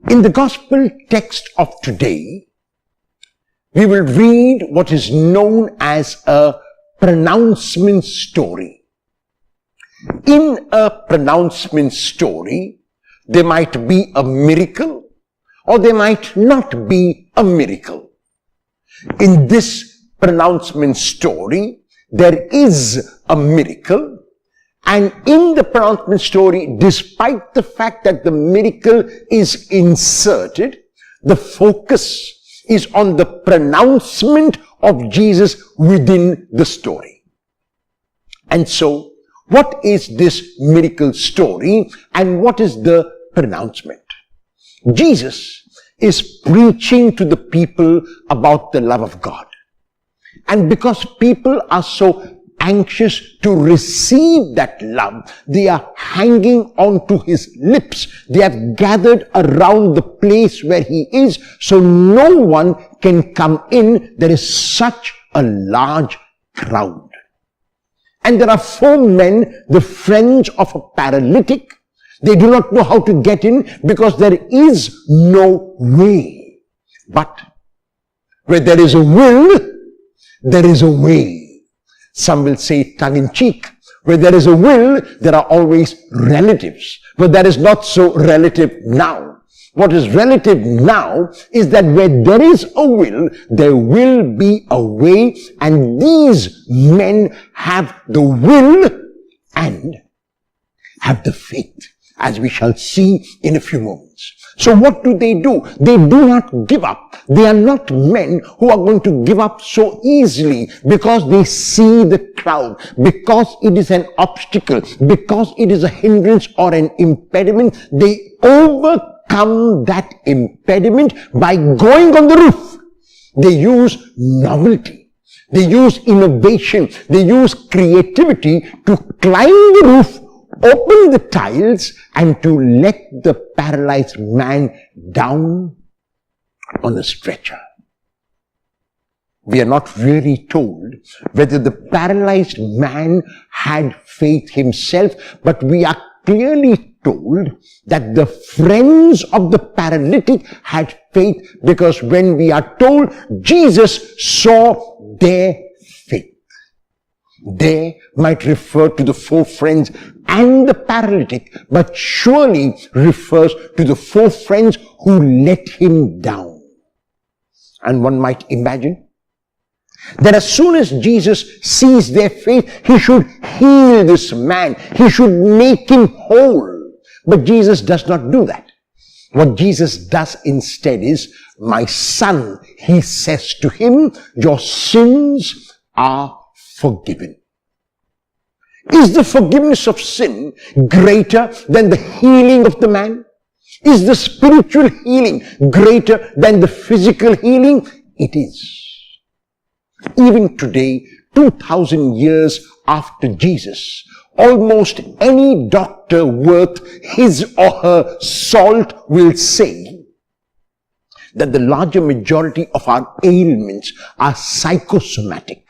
In the gospel text of today, we will read what is known as a pronouncement story. In a pronouncement story, there might be a miracle or there might not be a miracle. In this pronouncement story, there is a miracle, and in the pronouncement story, despite the fact that the miracle is inserted, the focus is on the pronouncement of Jesus within the story. And so, what is this miracle story and what is the pronouncement? Jesus is preaching to the people about the love of God. And because people are so anxious to receive that love, they are hanging on to his lips. They have gathered around the place where he is, so no one can come in. There is such a large crowd. And there are 4 men, the friends of a paralytic. They do not know how to get in because there is no way. But where there is a will, there is a way. Some will say tongue-in-cheek, where there is a will, there are always relatives. But that is not so relative now. What is relative now is that where there is a will, there will be a way, and these men have the will and have the faith, as we shall see in a few moments. So what do? They do not give up. They are not men who are going to give up so easily because they see the crowd, because it is an obstacle, because it is a hindrance or an impediment. They overcome that impediment by going on the roof. They use novelty. They use innovation. They use creativity to climb the roof, open the tiles, and to let the paralyzed man down on a stretcher. We are not really told whether the paralyzed man had faith himself, but we are clearly told that the friends of the paralytic had faith, because when we are told Jesus saw their faith, they might refer to the 4 friends and the paralytic, but surely refers to the 4 friends who let him down. And one might imagine that as soon as Jesus sees their faith, he should heal this man. He should make him whole. But Jesus does not do that. What Jesus does instead is, "My son," he says to him, "your sins are forgiven." Is the forgiveness of sin greater than the healing of the man? Is the spiritual healing greater than the physical healing? It is. Even today, 2000 years after Jesus, almost any doctor worth his or her salt will say that the larger majority of our ailments are psychosomatic.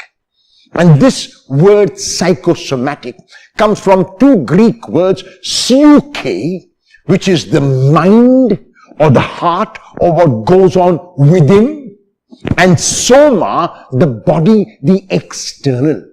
And this word psychosomatic comes from 2 Greek words, psyche, which is the mind or the heart or what goes on within, and soma, the body, the external.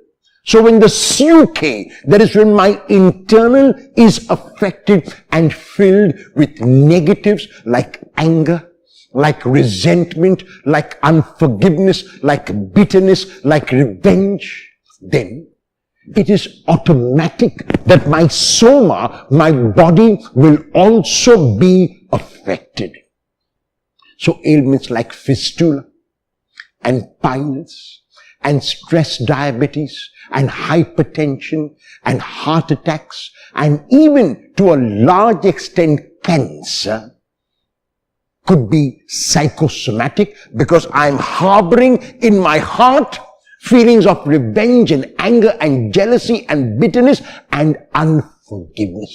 So when the psyche, that is when my internal is affected and filled with negatives like anger, like resentment, like unforgiveness, like bitterness, like revenge, then it is automatic that my soma, my body, will also be affected. So ailments like fistula and piles and stress diabetes and hypertension and heart attacks and even to a large extent cancer could be psychosomatic, because I'm harboring in my heart feelings of revenge and anger and jealousy and bitterness and unforgiveness.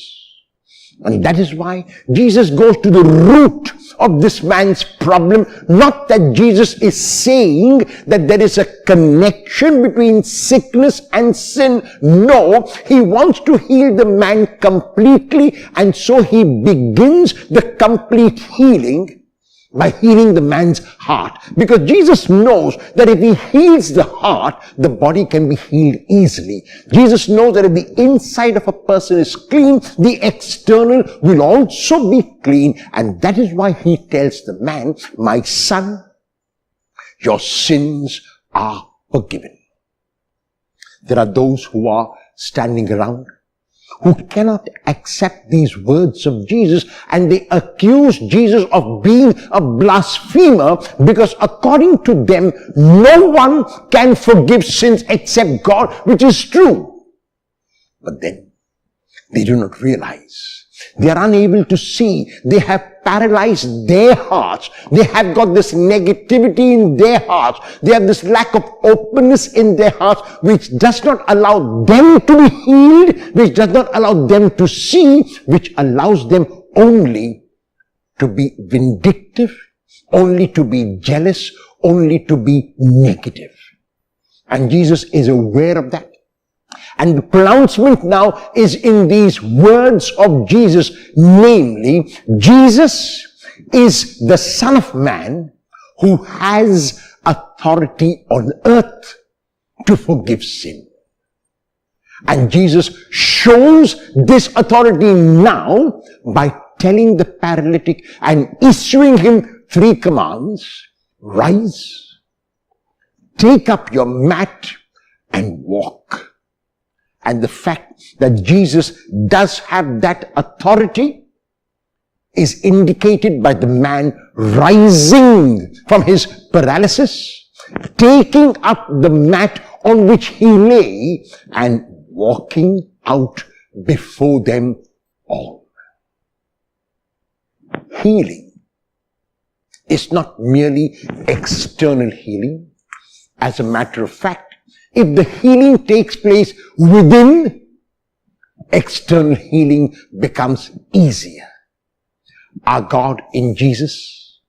And that is why Jesus goes to the root of this man's problem. Not that Jesus is saying that there is a connection between sickness and sin. No, he wants to heal the man completely, and so he begins the complete healing by healing the man's heart. Because Jesus knows that if he heals the heart, the body can be healed easily. Jesus knows that if the inside of a person is clean, the external will also be clean. And that is why he tells the man, my son, your sins are forgiven. There are those who are standing around who cannot accept these words of Jesus, and they accuse Jesus of being a blasphemer because according to them, no one can forgive sins except God, which is true. But then they do not realize. They are unable to see. They have paralyzed their hearts. They have got this negativity in their hearts. They have this lack of openness in their hearts, which does not allow them to be healed, which does not allow them to see, which allows them only to be vindictive, only to be jealous, only to be negative. And Jesus is aware of that. And the pronouncement now is in these words of Jesus, namely, Jesus is the Son of Man who has authority on earth to forgive sin. And Jesus shows this authority now by telling the paralytic and issuing him 3 commands. Rise, take up your mat and walk. And the fact that Jesus does have that authority is indicated by the man rising from his paralysis, taking up the mat on which he lay, and walking out before them all. Healing is not merely external healing. As a matter of fact, if the healing takes place within, external healing becomes easier. Our God in Jesus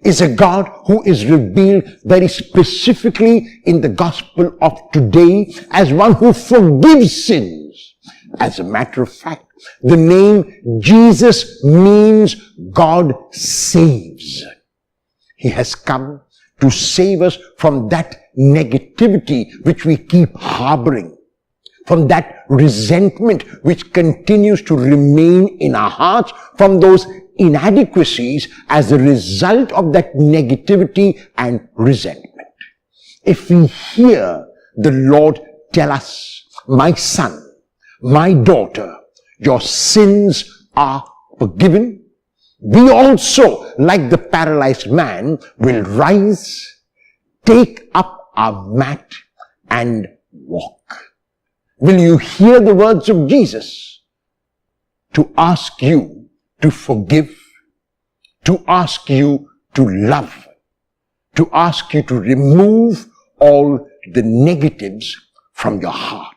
is a God who is revealed very specifically in the gospel of today as one who forgives sins. As a matter of fact, the name Jesus means God saves. He has come to save us from that negativity which we keep harboring, from that resentment which continues to remain in our hearts, from those inadequacies as a result of that negativity and resentment. If we hear the Lord tell us, my son, my daughter, your sins are forgiven, we also, like the paralyzed man, will rise, take up our mat and walk. Will you hear the words of Jesus to ask you to forgive, to ask you to love, to ask you to remove all the negatives from your heart?